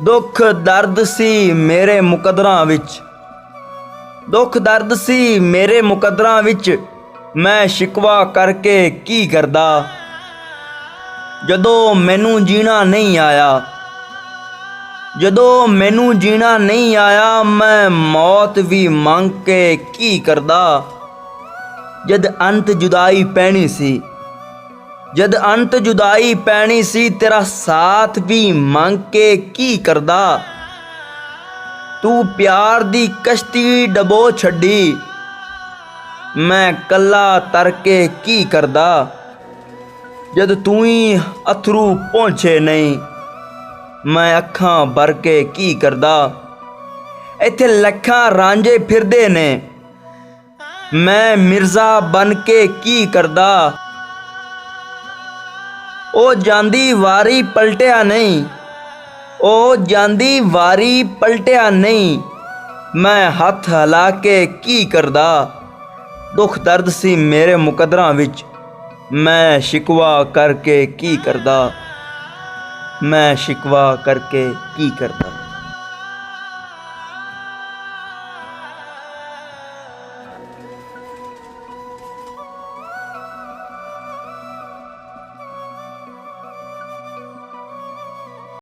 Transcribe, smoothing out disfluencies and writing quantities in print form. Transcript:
दुख दर्द सी मेरे मुकदरां विच, दुख दर्द सी मेरे मुकदरां विच, मैं शिकवा करके की करदा। जदों मैनू जीना नहीं आया, जदों मैनू जीना नहीं आया, मैं मौत भी मंग के की करदा। जद अंत जुदाई पैनी सी, जद अंत जुदाई पैनी सी, तेरा साथ भी मंग के की करदा। तू प्यार दी कश्ती डबो छड्डी, मैं कला तर के की करदा। जद तू ही अथरू पहुँचे नहीं, मैं अखां भर के की करदा। इत्थे लखां रांझे फिरदे ने, मैं मिर्ज़ा बन के की करदा। ओ जांदी वारी पलटिया नहीं, ओ जांदी वारी पलटिया नहीं, मैं हथ हिला के की करदा। दुख दर्द सी मेरे मुकदरां विच, मैं शिकवा करके की करदा। मैं शिकवा करके की करदा।